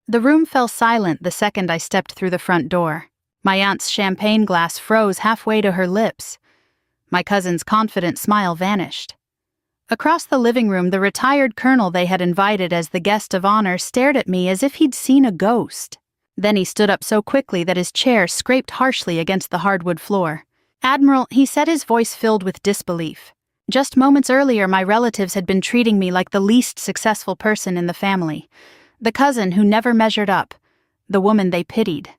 The room fell silent the second I stepped through the front door. My aunt's champagne glass froze halfway to her lips. My cousin's confident smile vanished. Across the living room, the retired colonel they had invited as the guest of honor stared at me as if he'd seen a ghost. Then he stood up so quickly that his chair scraped harshly against the hardwood floor. "Admiral," he said, his voice filled with disbelief. "Just moments earlier, my relatives had been treating me like the least successful person in the family. The cousin who never measured up. The woman they pitied.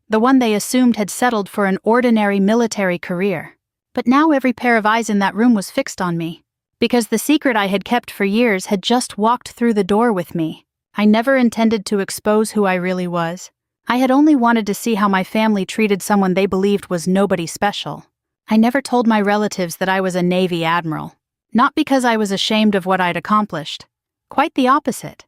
The one they assumed had settled for an ordinary military career. But now every pair of eyes in that room was fixed on me. Because the secret I had kept for years had just walked through the door with me. I never intended to expose who I really was. I had only wanted to see how my family treated someone they believed was nobody special. I never told my relatives that I was a Navy admiral. Not because I was ashamed of what I'd accomplished. Quite the opposite.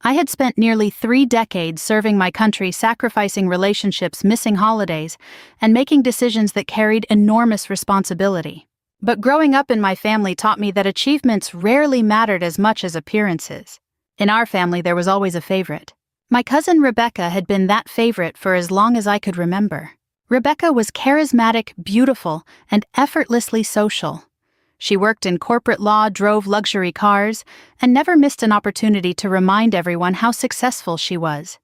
I had spent nearly 3 decades serving my country, sacrificing relationships, missing holidays, and making decisions that carried enormous responsibility. But growing up in my family taught me that achievements rarely mattered as much as appearances. In our family, there was always a favorite. My cousin Rebecca had been that favorite for as long as I could remember. Rebecca was charismatic, beautiful, and effortlessly social. She worked in corporate law, drove luxury cars, and never missed an opportunity to remind everyone how successful she was.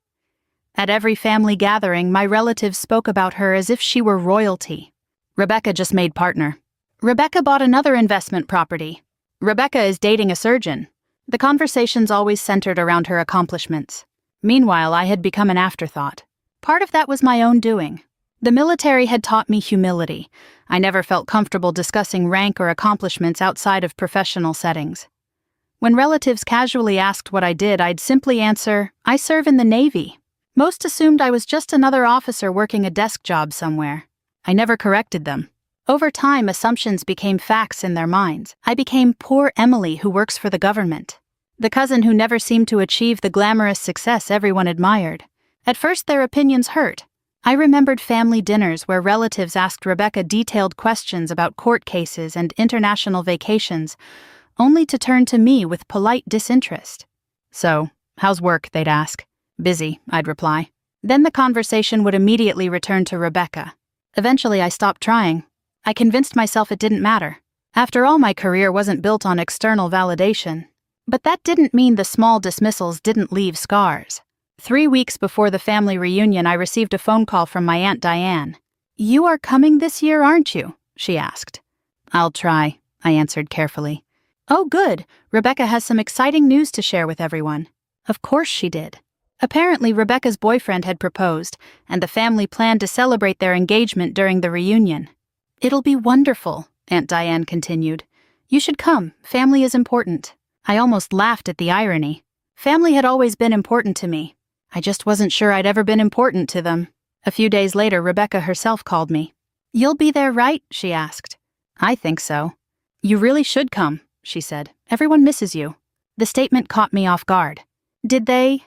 At every family gathering, my relatives spoke about her as if she were royalty. Rebecca just made partner. Rebecca bought another investment property. Rebecca is dating a surgeon. The conversations always centered around her accomplishments. Meanwhile, I had become an afterthought. Part of that was my own doing. The military had taught me humility. I never felt comfortable discussing rank or accomplishments outside of professional settings. When relatives casually asked what I did, I'd simply answer, "I serve in the Navy." Most assumed I was just another officer working a desk job somewhere. I never corrected them. Over time, assumptions became facts in their minds. I became poor Emily who works for the government. The cousin who never seemed to achieve the glamorous success everyone admired. At first, their opinions hurt. I remembered family dinners where relatives asked Rebecca detailed questions about court cases and international vacations, only to turn to me with polite disinterest. "So, how's work?" they'd ask. "Busy," I'd reply. Then the conversation would immediately return to Rebecca. Eventually, I stopped trying. I convinced myself it didn't matter. After all, my career wasn't built on external validation. But that didn't mean the small dismissals didn't leave scars. 3 weeks before the family reunion, I received a phone call from my Aunt Diane. "You are coming this year, aren't you?" she asked. "I'll try," I answered carefully. "Oh, good. Rebecca has some exciting news to share with everyone." Of course she did. Apparently, Rebecca's boyfriend had proposed, and the family planned to celebrate their engagement during the reunion. "It'll be wonderful," Aunt Diane continued. "You should come. Family is important." I almost laughed at the irony. Family had always been important to me. I just wasn't sure I'd ever been important to them. A few days later, Rebecca herself called me. "You'll be there, right?" she asked. "I think so." "You really should come," she said. "Everyone misses you." The statement caught me off guard. Did they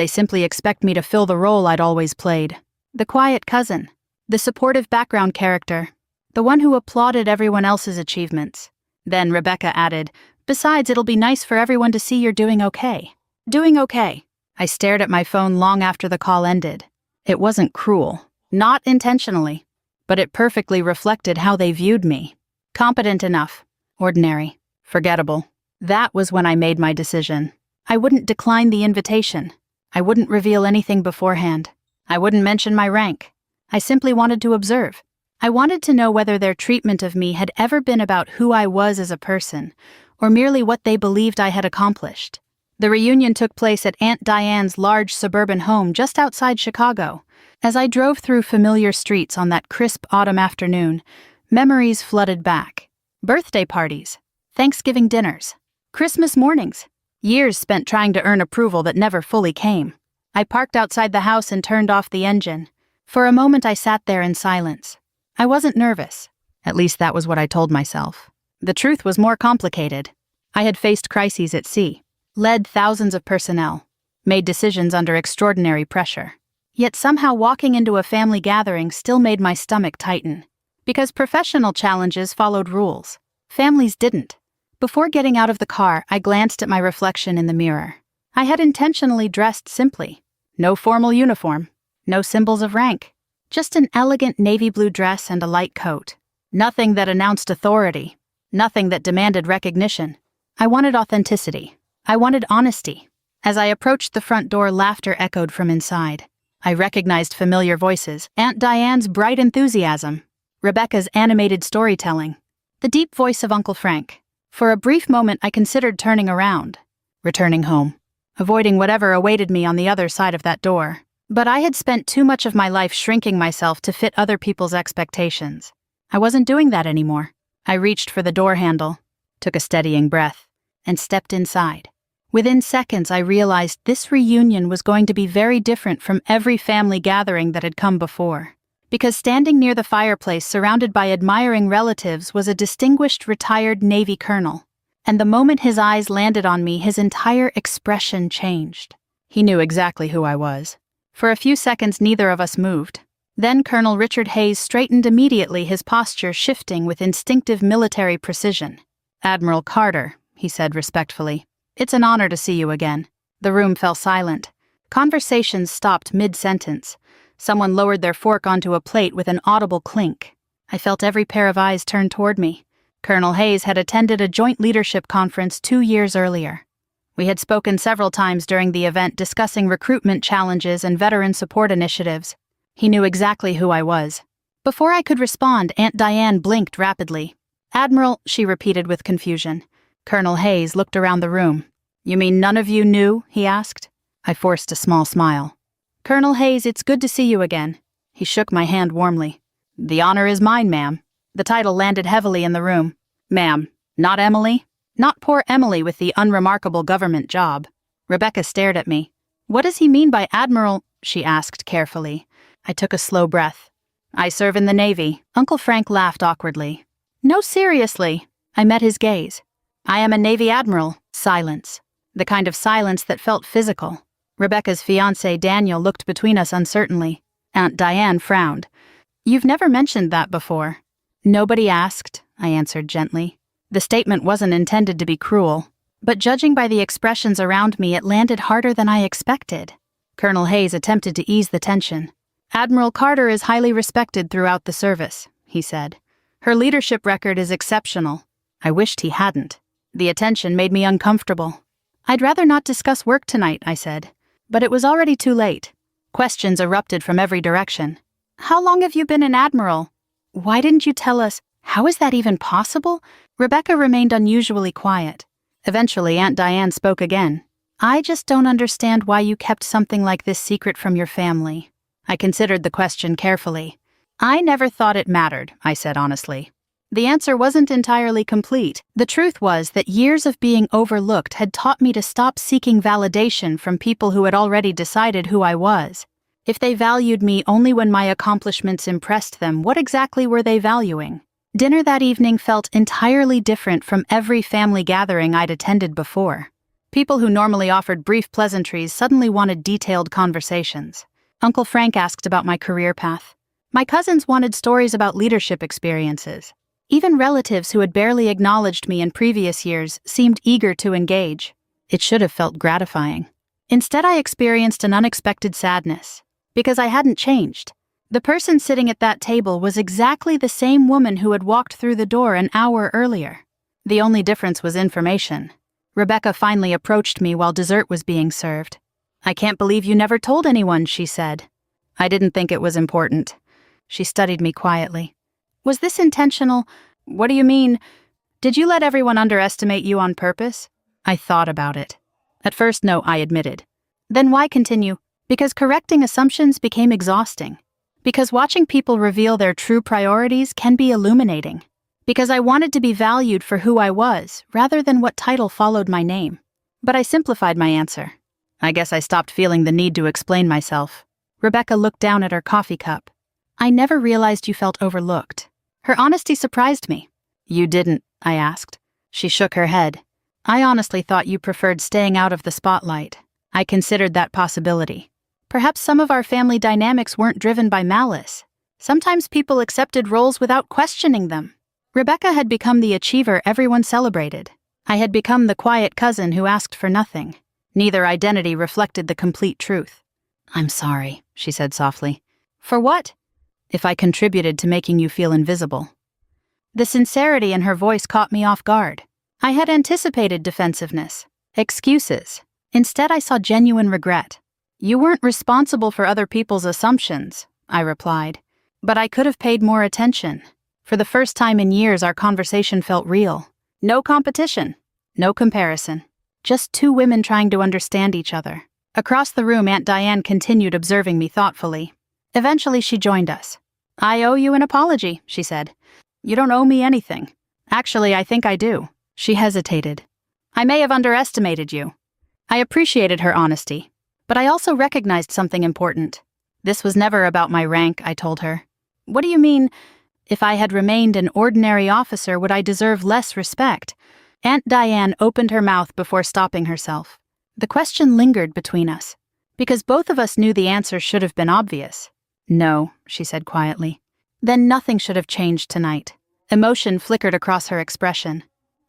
simply expect me to fill the role I'd always played? The quiet cousin. The supportive background character. The one who applauded everyone else's achievements. Then Rebecca added, "Besides, it'll be nice for everyone to see you're doing okay." Doing okay. I stared at my phone long after the call ended. It wasn't cruel. Not intentionally. But it perfectly reflected how they viewed me. Competent enough. Ordinary. Forgettable. That was when I made my decision. I wouldn't decline the invitation. I wouldn't reveal anything beforehand. I wouldn't mention my rank. I simply wanted to observe. I wanted to know whether their treatment of me had ever been about who I was as a person, or merely what they believed I had accomplished. The reunion took place at Aunt Diane's large suburban home just outside Chicago. As I drove through familiar streets on that crisp autumn afternoon, memories flooded back. Birthday parties, Thanksgiving dinners, Christmas mornings, years spent trying to earn approval that never fully came. I parked outside the house and turned off the engine. For a moment I sat there in silence. I wasn't nervous. At least that was what I told myself. The truth was more complicated. I had faced crises at sea, led thousands of personnel, made decisions under extraordinary pressure. Yet somehow walking into a family gathering still made my stomach tighten. Because professional challenges followed rules. Families didn't. Before getting out of the car, I glanced at my reflection in the mirror. I had intentionally dressed simply. No formal uniform. No symbols of rank. Just an elegant navy blue dress and a light coat. Nothing that announced authority. Nothing that demanded recognition. I wanted authenticity. I wanted honesty. As I approached the front door, laughter echoed from inside. I recognized familiar voices, Aunt Diane's bright enthusiasm, Rebecca's animated storytelling, the deep voice of Uncle Frank. For a brief moment I considered turning around, returning home, avoiding whatever awaited me on the other side of that door. But I had spent too much of my life shrinking myself to fit other people's expectations. I wasn't doing that anymore. I reached for the door handle, took a steadying breath, and stepped inside. Within seconds, I realized this reunion was going to be very different from every family gathering that had come before. Because standing near the fireplace, surrounded by admiring relatives, was a distinguished retired Navy colonel. And the moment his eyes landed on me, his entire expression changed. He knew exactly who I was. For a few seconds, neither of us moved. Then Colonel Richard Hayes straightened immediately, his posture shifting with instinctive military precision. "Admiral Carter," he said respectfully. "It's an honor to see you again." The room fell silent. Conversations stopped mid-sentence. Someone lowered their fork onto a plate with an audible clink. I felt every pair of eyes turn toward me. Colonel Hayes had attended a joint leadership conference 2 years earlier. We had spoken several times during the event, discussing recruitment challenges and veteran support initiatives. He knew exactly who I was. Before I could respond, Aunt Diane blinked rapidly. "Admiral," she repeated with confusion. Colonel Hayes looked around the room. "You mean none of you knew?" he asked. I forced a small smile. "Colonel Hayes, it's good to see you again." He shook my hand warmly. "The honor is mine, ma'am." The title landed heavily in the room. "Ma'am, not Emily? Not poor Emily with the unremarkable government job." Rebecca stared at me. "What does he mean by Admiral?" she asked carefully. I took a slow breath. "I serve in the Navy." Uncle Frank laughed awkwardly. "No, seriously." I met his gaze. "I am a Navy Admiral." Silence. The kind of silence that felt physical. Rebecca's fiancé Daniel looked between us uncertainly. Aunt Diane frowned. "You've never mentioned that before." "Nobody asked," I answered gently. The statement wasn't intended to be cruel, but judging by the expressions around me, it landed harder than I expected. Colonel Hayes attempted to ease the tension. "Admiral Carter is highly respected throughout the service," he said. "Her leadership record is exceptional." I wished he hadn't. The attention made me uncomfortable. "I'd rather not discuss work tonight," I said. But it was already too late. Questions erupted from every direction. "How long have you been an admiral?" "Why didn't you tell us? How is that even possible?" Rebecca remained unusually quiet. Eventually, Aunt Diane spoke again. "I just don't understand why you kept something like this secret from your family." I considered the question carefully. "I never thought it mattered," I said honestly. The answer wasn't entirely complete. The truth was that years of being overlooked had taught me to stop seeking validation from people who had already decided who I was. If they valued me only when my accomplishments impressed them, what exactly were they valuing? Dinner that evening felt entirely different from every family gathering I'd attended before. People who normally offered brief pleasantries suddenly wanted detailed conversations. Uncle Frank asked about my career path. My cousins wanted stories about leadership experiences. Even relatives who had barely acknowledged me in previous years seemed eager to engage. It should have felt gratifying. Instead, I experienced an unexpected sadness, because I hadn't changed. The person sitting at that table was exactly the same woman who had walked through the door an hour earlier. The only difference was information. Rebecca finally approached me while dessert was being served. "I can't believe you never told anyone," she said. "I didn't think it was important." She studied me quietly. "Was this intentional?" "What do you mean? Did you let everyone underestimate you on purpose?" I thought about it. At first, no, I admitted. Then why continue? Because correcting assumptions became exhausting. Because watching people reveal their true priorities can be illuminating. Because I wanted to be valued for who I was, rather than what title followed my name. But I simplified my answer. I guess I stopped feeling the need to explain myself. Rebecca looked down at her coffee cup. "I never realized you felt overlooked." Her honesty surprised me. "You didn't?" I asked. She shook her head. "I honestly thought you preferred staying out of the spotlight. I considered that possibility. Perhaps some of our family dynamics weren't driven by malice. Sometimes people accepted roles without questioning them." Rebecca had become the achiever everyone celebrated. I had become the quiet cousin who asked for nothing. Neither identity reflected the complete truth. I'm sorry, she said softly. For what? If I contributed to making you feel invisible. The sincerity in her voice caught me off guard. I had anticipated defensiveness, excuses. Instead, I saw genuine regret. You weren't responsible for other people's assumptions, I replied. But I could have paid more attention. For the first time in years, our conversation felt real. No competition, no comparison. Just two women trying to understand each other. Across the room, Aunt Diane continued observing me thoughtfully. Eventually, she joined us. I owe you an apology, she said. You don't owe me anything. Actually, I think I do. She hesitated. I may have underestimated you. I appreciated her honesty, but I also recognized something important. This was never about my rank, I told her. What do you mean? If I had remained an ordinary officer, would I deserve less respect? Aunt Diane opened her mouth before stopping herself. The question lingered between us, because both of us knew the answer should have been obvious. No, she said quietly. Then nothing should have changed tonight. Emotion flickered across her expression.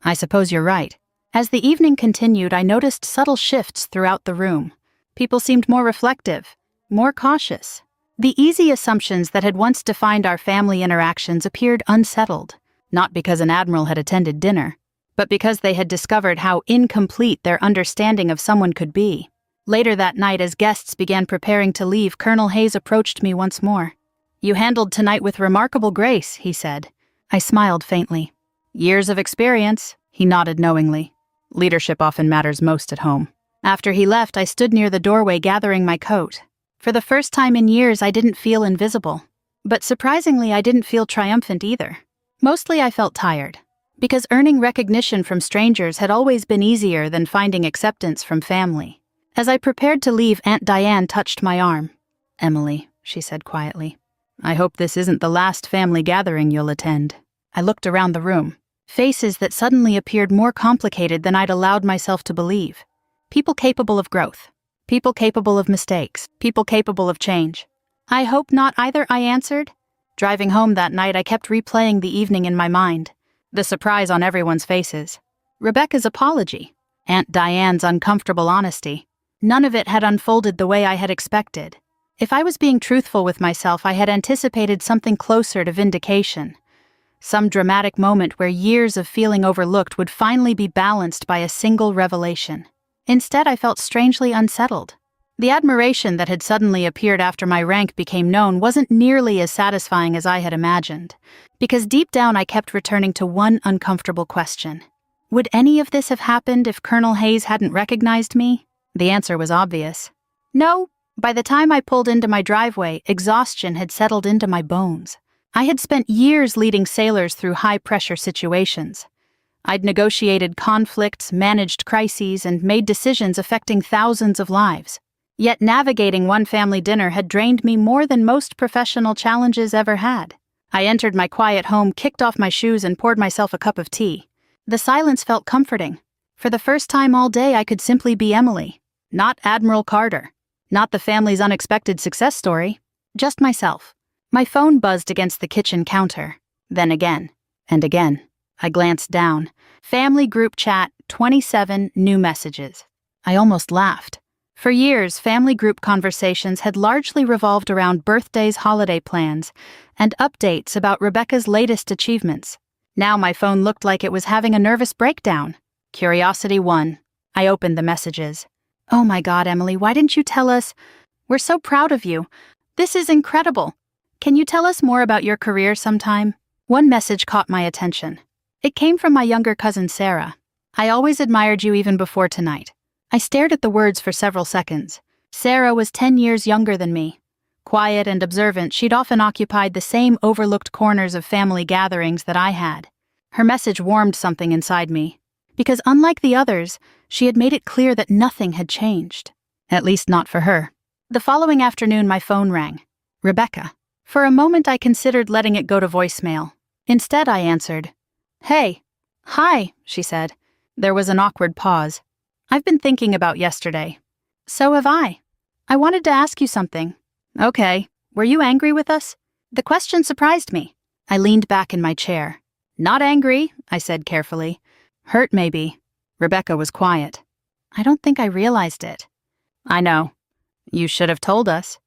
I suppose you're right. As the evening continued, I noticed subtle shifts throughout the room. People seemed more reflective, more cautious. The easy assumptions that had once defined our family interactions appeared unsettled, not because an admiral had attended dinner, but because they had discovered how incomplete their understanding of someone could be. Later that night, as guests began preparing to leave, Colonel Hayes approached me once more. You handled tonight with remarkable grace, he said. I smiled faintly. Years of experience, he nodded knowingly. Leadership often matters most at home. After he left, I stood near the doorway gathering my coat. For the first time in years, I didn't feel invisible. But surprisingly, I didn't feel triumphant either. Mostly I felt tired, because earning recognition from strangers had always been easier than finding acceptance from family. As I prepared to leave, Aunt Diane touched my arm. Emily, she said quietly, I hope this isn't the last family gathering you'll attend. I looked around the room. Faces that suddenly appeared more complicated than I'd allowed myself to believe. People capable of growth. People capable of mistakes. People capable of change. I hope not either, I answered. Driving home that night, I kept replaying the evening in my mind. The surprise on everyone's faces. Rebecca's apology. Aunt Diane's uncomfortable honesty. None of it had unfolded the way I had expected. If I was being truthful with myself, I had anticipated something closer to vindication. Some dramatic moment where years of feeling overlooked would finally be balanced by a single revelation. Instead, I felt strangely unsettled. The admiration that had suddenly appeared after my rank became known wasn't nearly as satisfying as I had imagined, because deep down I kept returning to one uncomfortable question. Would any of this have happened if Colonel Hayes hadn't recognized me? The answer was obvious. No. By the time I pulled into my driveway, exhaustion had settled into my bones. I had spent years leading sailors through high-pressure situations. I'd negotiated conflicts, managed crises, and made decisions affecting thousands of lives. Yet navigating one family dinner had drained me more than most professional challenges ever had. I entered my quiet home, kicked off my shoes, and poured myself a cup of tea. The silence felt comforting. For the first time all day, I could simply be Emily, not Admiral Carter, not the family's unexpected success story, just myself. My phone buzzed against the kitchen counter. Then again, and again. I glanced down. Family group chat, 27 new messages. I almost laughed. For years, family group conversations had largely revolved around birthdays, holiday plans, and updates about Rebecca's latest achievements. Now my phone looked like it was having a nervous breakdown. Curiosity won. I opened the messages. Oh my God, Emily, why didn't you tell us? We're so proud of you. This is incredible. Can you tell us more about your career sometime? One message caught my attention. It came from my younger cousin Sarah. I always admired you even before tonight. I stared at the words for several seconds. Sarah was 10 years younger than me. Quiet and observant, she'd often occupied the same overlooked corners of family gatherings that I had. Her message warmed something inside me, because unlike the others, she had made it clear that nothing had changed. At least not for her. The following afternoon, my phone rang. Rebecca. For a moment, I considered letting it go to voicemail. Instead, I answered. Hey. Hi, she said. There was an awkward pause. I've been thinking about yesterday. So have I. I wanted to ask you something. Okay. Were you angry with us? The question surprised me. I leaned back in my chair. Not angry, I said carefully. Hurt, maybe. Rebecca was quiet. I don't think I realized it. I know. You should have told us.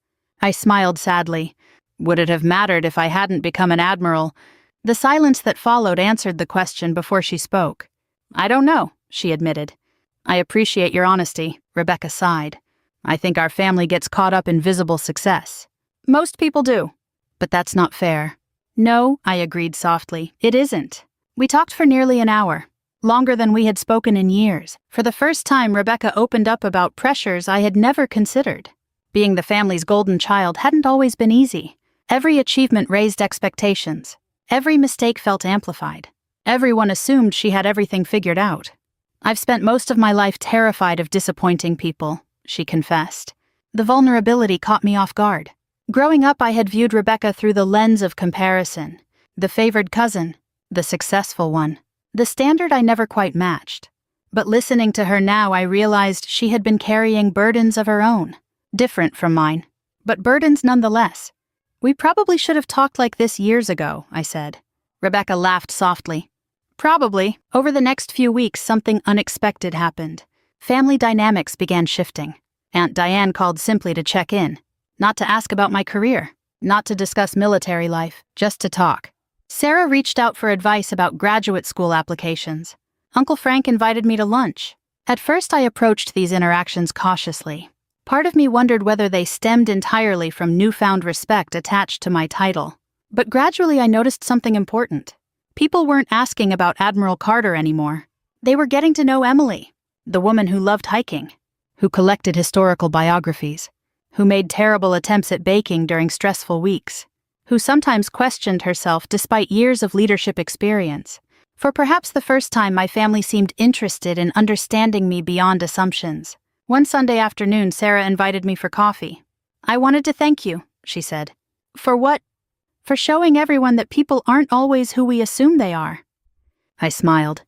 I smiled sadly. Would it have mattered if I hadn't become an admiral? The silence that followed answered the question before she spoke. I don't know, she admitted. I appreciate your honesty, Rebecca sighed. I think our family gets caught up in visible success. Most people do. But that's not fair. No, I agreed softly, it isn't. We talked for nearly an hour, longer than we had spoken in years. For the first time, Rebecca opened up about pressures I had never considered. Being the family's golden child hadn't always been easy. Every achievement raised expectations. Every mistake felt amplified. Everyone assumed she had everything figured out. I've spent most of my life terrified of disappointing people, she confessed. The vulnerability caught me off guard. Growing up, I had viewed Rebecca through the lens of comparison. The favored cousin, the successful one, the standard I never quite matched. But listening to her now, I realized she had been carrying burdens of her own, different from mine, but burdens nonetheless. We probably should have talked like this years ago, I said. Rebecca laughed softly. Probably. Over the next few weeks, something unexpected happened. Family dynamics began shifting. Aunt Diane called simply to check in, not to ask about my career, not to discuss military life, just to talk. Sarah reached out for advice about graduate school applications. Uncle Frank invited me to lunch. At first, I approached these interactions cautiously. Part of me wondered whether they stemmed entirely from newfound respect attached to my title. But gradually I noticed something important. People weren't asking about Admiral Carter anymore. They were getting to know Emily, the woman who loved hiking, who collected historical biographies, who made terrible attempts at baking during stressful weeks, who sometimes questioned herself despite years of leadership experience. For perhaps the first time, my family seemed interested in understanding me beyond assumptions. One Sunday afternoon, Sarah invited me for coffee. I wanted to thank you, she said. For what? For showing everyone that people aren't always who we assume they are. I smiled.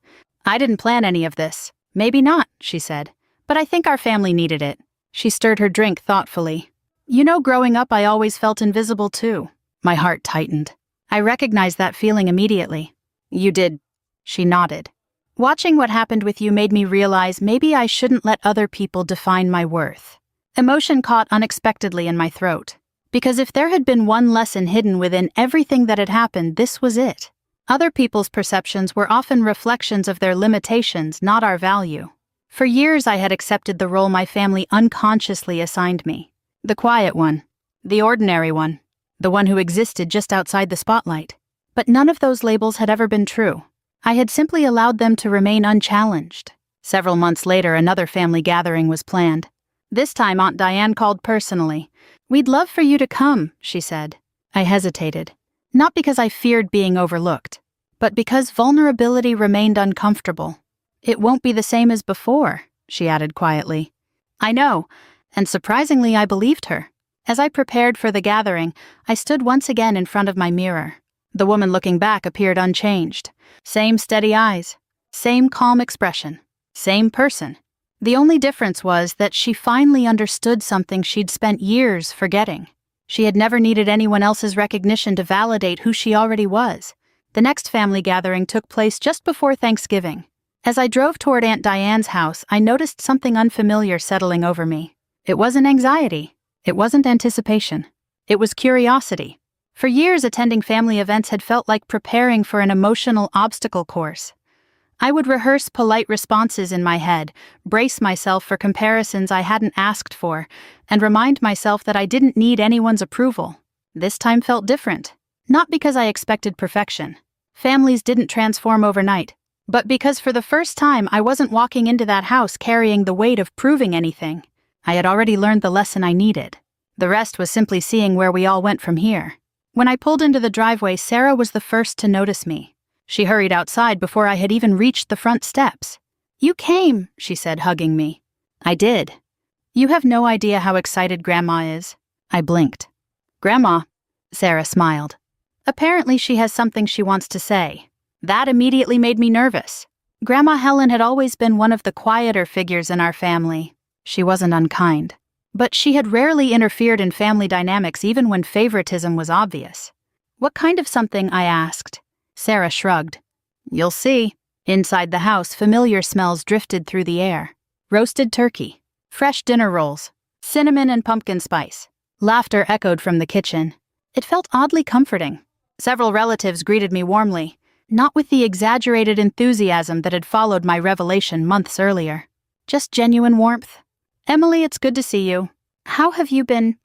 I didn't plan any of this. Maybe not, she said. But I think our family needed it. She stirred her drink thoughtfully. You know, growing up, I always felt invisible too. My heart tightened. I recognized that feeling immediately. You did. She nodded. Watching what happened with you made me realize maybe I shouldn't let other people define my worth. Emotion caught unexpectedly in my throat. Because if there had been one lesson hidden within everything that had happened, this was it. Other people's perceptions were often reflections of their limitations, not our value. For years I had accepted the role my family unconsciously assigned me. The quiet one. The ordinary one. The one who existed just outside the spotlight. But none of those labels had ever been true. I had simply allowed them to remain unchallenged. Several months later, another family gathering was planned. This time, Aunt Diane called personally. We'd love for you to come, she said. I hesitated. Not because I feared being overlooked, but because vulnerability remained uncomfortable. It won't be the same as before, she added quietly. I know, and surprisingly I believed her. As I prepared for the gathering, I stood once again in front of my mirror. The woman looking back appeared unchanged. Same steady eyes, same calm expression, same person. The only difference was that she finally understood something she'd spent years forgetting. She had never needed anyone else's recognition to validate who she already was. The next family gathering took place just before Thanksgiving. As I drove toward Aunt Diane's house, I noticed something unfamiliar settling over me. It wasn't anxiety. It wasn't anticipation. It was curiosity. For years, attending family events had felt like preparing for an emotional obstacle course. I would rehearse polite responses in my head, brace myself for comparisons I hadn't asked for, and remind myself that I didn't need anyone's approval. This time felt different. Not because I expected perfection. Families didn't transform overnight. But because for the first time, I wasn't walking into that house carrying the weight of proving anything. I had already learned the lesson I needed. The rest was simply seeing where we all went from here. When I pulled into the driveway, Sarah was the first to notice me. She hurried outside before I had even reached the front steps. You came, she said, hugging me. I did. You have no idea how excited Grandma is. I blinked. Grandma, Sarah smiled. Apparently she has something she wants to say. That immediately made me nervous. Grandma Helen had always been one of the quieter figures in our family. She wasn't unkind. But she had rarely interfered in family dynamics even when favoritism was obvious. What kind of something, I asked. Sarah shrugged. You'll see. Inside the house, familiar smells drifted through the air. Roasted turkey, fresh dinner rolls, Cinnamon and pumpkin spice. Laughter echoed from the kitchen. It felt oddly comforting. Several relatives greeted me warmly, not with the exaggerated enthusiasm that had followed my revelation months earlier. Just genuine warmth. Emily, it's good to see you. How have you been?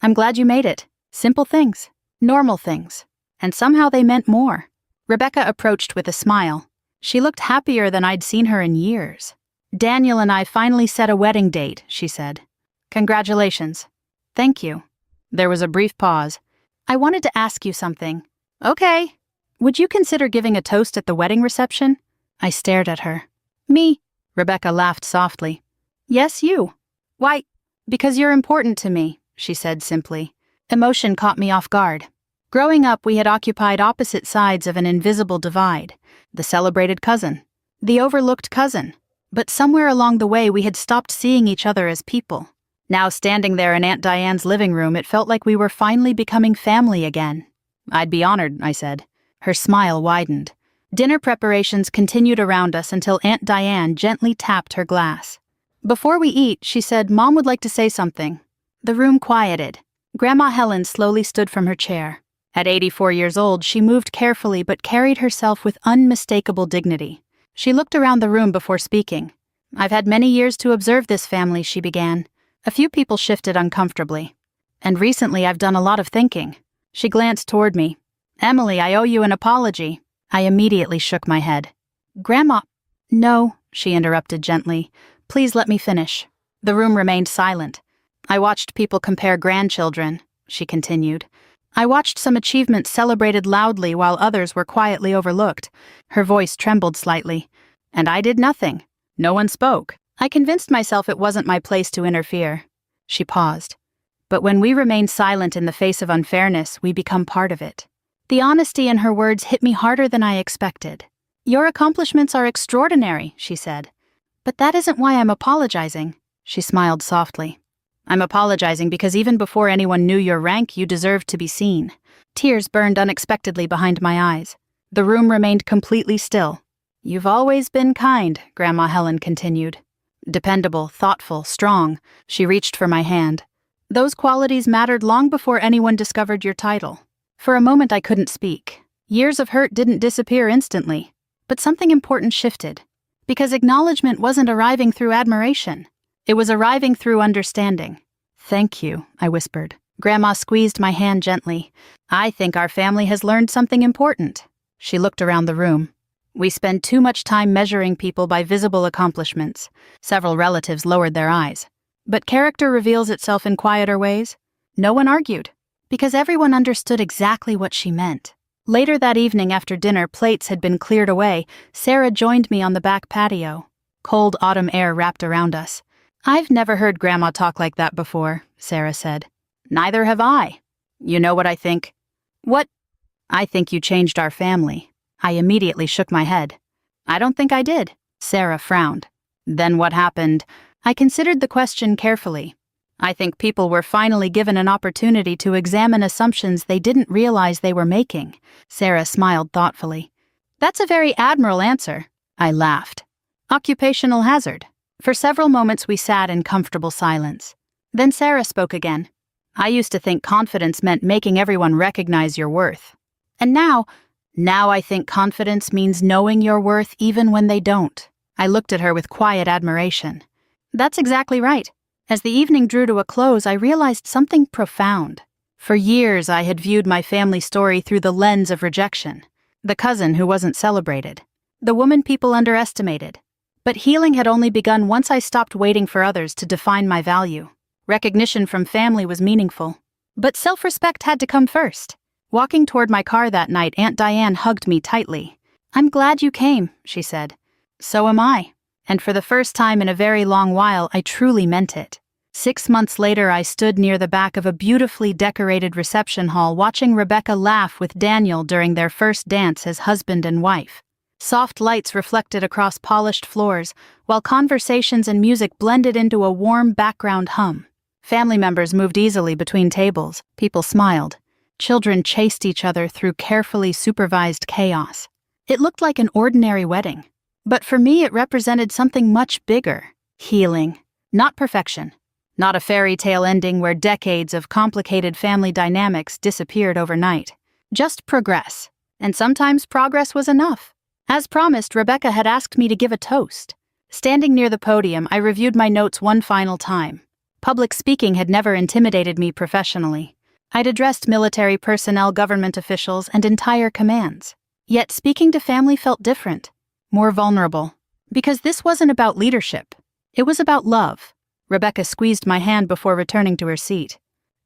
I'm glad you made it. Simple things. Normal things. And somehow they meant more. Rebecca approached with a smile. She looked happier than I'd seen her in years. Daniel and I finally set a wedding date, she said. Congratulations. Thank you. There was a brief pause. I wanted to ask you something. Okay. Would you consider giving a toast at the wedding reception? I stared at her. Me? Rebecca laughed softly. Yes, you. Why? Because you're important to me, she said simply. Emotion caught me off guard. Growing up, we had occupied opposite sides of an invisible divide. The celebrated cousin. The overlooked cousin. But somewhere along the way, we had stopped seeing each other as people. Now, standing there in Aunt Diane's living room, it felt like we were finally becoming family again. I'd be honored, I said. Her smile widened. Dinner preparations continued around us until Aunt Diane gently tapped her glass. Before we eat, she said Mom would like to say something. The room quieted. Grandma Helen slowly stood from her chair. At 84 years old, she moved carefully but carried herself with unmistakable dignity. She looked around the room before speaking. I've had many years to observe this family, she began. A few people shifted uncomfortably. And recently I've done a lot of thinking. She glanced toward me. Emily, I owe you an apology. I immediately shook my head. Grandma. No, she interrupted gently. Please let me finish. The room remained silent. I watched people compare grandchildren, she continued. I watched some achievements celebrated loudly while others were quietly overlooked. Her voice trembled slightly. And I did nothing. No one spoke. I convinced myself it wasn't my place to interfere. She paused. But when we remain silent in the face of unfairness, we become part of it. The honesty in her words hit me harder than I expected. Your accomplishments are extraordinary, she said. But that isn't why I'm apologizing. She smiled softly. I'm apologizing because even before anyone knew your rank, you deserved to be seen. Tears burned unexpectedly behind my eyes. The room remained completely still. You've always been kind, Grandma Helen continued. Dependable, thoughtful, strong. She reached for my hand. Those qualities mattered long before anyone discovered your title. For a moment I couldn't speak. Years of hurt didn't disappear instantly. But something important shifted. Because acknowledgement wasn't arriving through admiration. It was arriving through understanding. Thank you, I whispered. Grandma squeezed my hand gently. I think our family has learned something important. She looked around the room. We spend too much time measuring people by visible accomplishments. Several relatives lowered their eyes. But character reveals itself in quieter ways. No one argued, because everyone understood exactly what she meant. Later that evening after dinner, plates had been cleared away. Sarah joined me on the back patio. Cold autumn air wrapped around us. I've never heard Grandma talk like that before, Sarah said. Neither have I. You know what I think? What? I think you changed our family. I immediately shook my head. I don't think I did. Sarah frowned. Then what happened? I considered the question carefully. I think people were finally given an opportunity to examine assumptions they didn't realize they were making. Sarah smiled thoughtfully. That's a very admirable answer. I laughed. Occupational hazard. For several moments we sat in comfortable silence. Then Sarah spoke again. I used to think confidence meant making everyone recognize your worth. And now I think confidence means knowing your worth even when they don't. I looked at her with quiet admiration. That's exactly right. As the evening drew to a close, I realized something profound. For years, I had viewed my family story through the lens of rejection. The cousin who wasn't celebrated. The woman people underestimated. But healing had only begun once I stopped waiting for others to define my value. Recognition from family was meaningful. But self-respect had to come first. Walking toward my car that night, Aunt Diane hugged me tightly. I'm glad you came, she said. So am I. And for the first time in a very long while, I truly meant it. 6 months later, I stood near the back of a beautifully decorated reception hall watching Rebecca laugh with Daniel during their first dance as husband and wife. Soft lights reflected across polished floors, while conversations and music blended into a warm background hum. Family members moved easily between tables. People smiled. Children chased each other through carefully supervised chaos. It looked like an ordinary wedding. But for me, it represented something much bigger. Healing. Not perfection. Not a fairy tale ending where decades of complicated family dynamics disappeared overnight. Just progress. And sometimes progress was enough. As promised, Rebecca had asked me to give a toast. Standing near the podium, I reviewed my notes one final time. Public speaking had never intimidated me professionally. I'd addressed military personnel, government officials, and entire commands. Yet speaking to family felt different, more vulnerable. Because this wasn't about leadership. It was about love. Rebecca squeezed my hand before returning to her seat.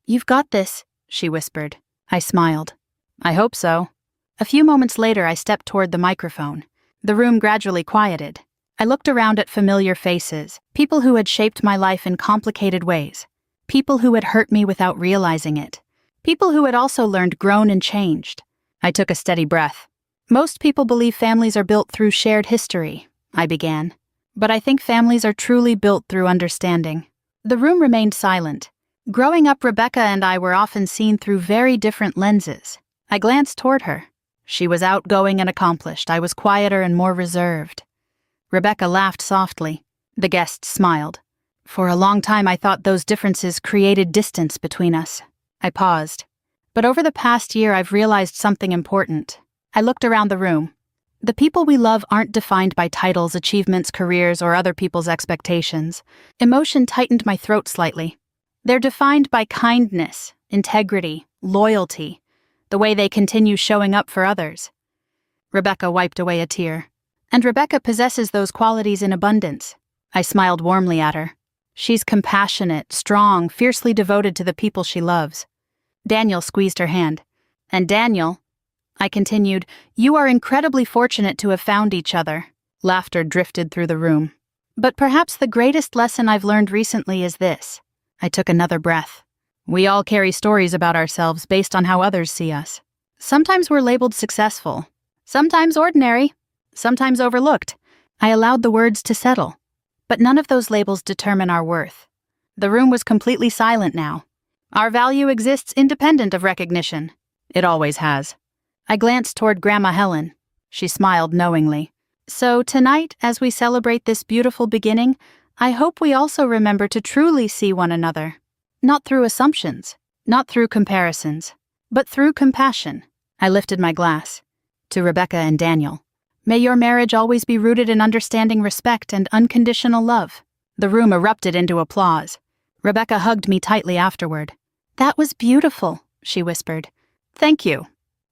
"You've got this," she whispered. I smiled. "I hope so." A few moments later, I stepped toward the microphone. The room gradually quieted. I looked around at familiar faces, people who had shaped my life in complicated ways, people who had hurt me without realizing it, people who had also learned, grown, and changed. I took a steady breath. "Most people believe families are built through shared history," I began. "But I think families are truly built through understanding." The room remained silent. Growing up, Rebecca and I were often seen through very different lenses. I glanced toward her. She was outgoing and accomplished. I was quieter and more reserved. Rebecca laughed softly. The guest smiled. For a long time, I thought those differences created distance between us. I paused. But over the past year, I've realized something important. I looked around the room. The people we love aren't defined by titles, achievements, careers, or other people's expectations. Emotion tightened my throat slightly. They're defined by kindness, integrity, loyalty, the way they continue showing up for others. Rebecca wiped away a tear. And Rebecca possesses those qualities in abundance. I smiled warmly at her. She's compassionate, strong, fiercely devoted to the people she loves. Daniel squeezed her hand. "And Daniel," I continued, "you are incredibly fortunate to have found each other." Laughter drifted through the room. "But perhaps the greatest lesson I've learned recently is this." I took another breath. "We all carry stories about ourselves based on how others see us. Sometimes we're labeled successful, sometimes ordinary, sometimes overlooked." I allowed the words to settle. But none of those labels determine our worth. The room was completely silent now. Our value exists independent of recognition. It always has. I glanced toward Grandma Helen. She smiled knowingly. "So tonight, as we celebrate this beautiful beginning, I hope we also remember to truly see one another. Not through assumptions, not through comparisons, but through compassion." I lifted my glass. "To Rebecca and Daniel. May your marriage always be rooted in understanding, respect, and unconditional love." The room erupted into applause. Rebecca hugged me tightly afterward. "That was beautiful," she whispered. "Thank you."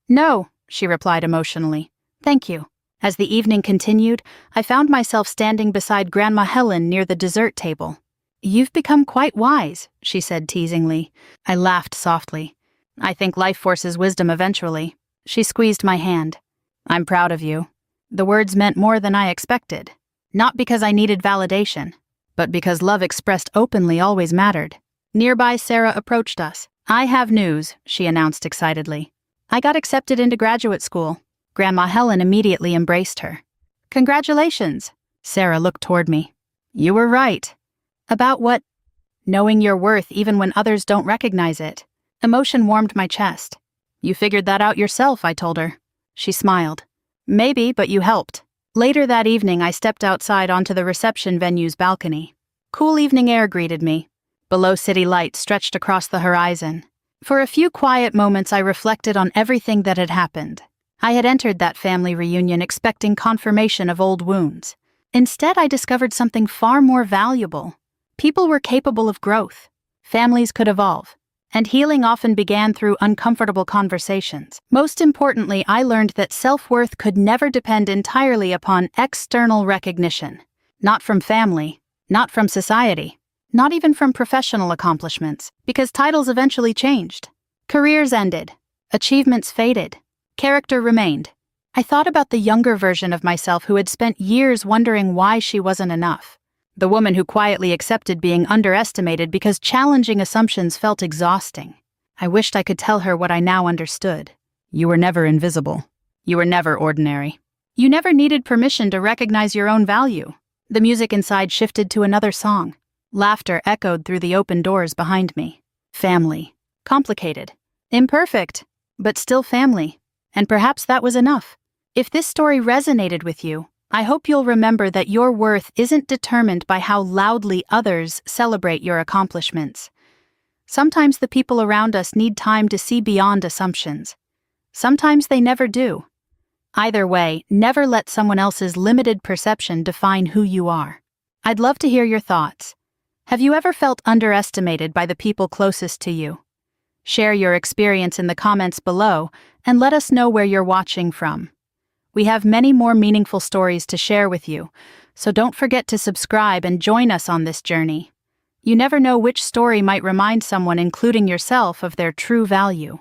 "No," she replied emotionally. "Thank you." As the evening continued, I found myself standing beside Grandma Helen near the dessert table. "You've become quite wise," she said teasingly. I laughed softly. "I think life forces wisdom eventually." She squeezed my hand. "I'm proud of you." The words meant more than I expected. Not because I needed validation, but because love expressed openly always mattered. Nearby, Sarah approached us. "I have news," she announced excitedly. "I got accepted into graduate school." Grandma Helen immediately embraced her. "Congratulations." Sarah looked toward me. "You were right." "About what?" "Knowing your worth even when others don't recognize it." Emotion warmed my chest. "You figured that out yourself," I told her. She smiled. "Maybe, but you helped." Later that evening, I stepped outside onto the reception venue's balcony. Cool evening air greeted me. Below, city lights stretched across the horizon. For a few quiet moments, I reflected on everything that had happened. I had entered that family reunion expecting confirmation of old wounds. Instead, I discovered something far more valuable. People were capable of growth. Families could evolve. And healing often began through uncomfortable conversations. Most importantly, I learned that self-worth could never depend entirely upon external recognition. Not from family, not from society, not even from professional accomplishments, because titles eventually changed. Careers ended. Achievements faded. Character remained. I thought about the younger version of myself who had spent years wondering why she wasn't enough. The woman who quietly accepted being underestimated because challenging assumptions felt exhausting. I wished I could tell her what I now understood. You were never invisible. You were never ordinary. You never needed permission to recognize your own value. The music inside shifted to another song. Laughter echoed through the open doors behind me. Family. Complicated. Imperfect. But still family. And perhaps that was enough. If this story resonated with you, I hope you'll remember that your worth isn't determined by how loudly others celebrate your accomplishments. Sometimes the people around us need time to see beyond assumptions. Sometimes they never do. Either way, never let someone else's limited perception define who you are. I'd love to hear your thoughts. Have you ever felt underestimated by the people closest to you? Share your experience in the comments below and let us know where you're watching from. We have many more meaningful stories to share with you, so don't forget to subscribe and join us on this journey. You never know which story might remind someone, including yourself, of their true value.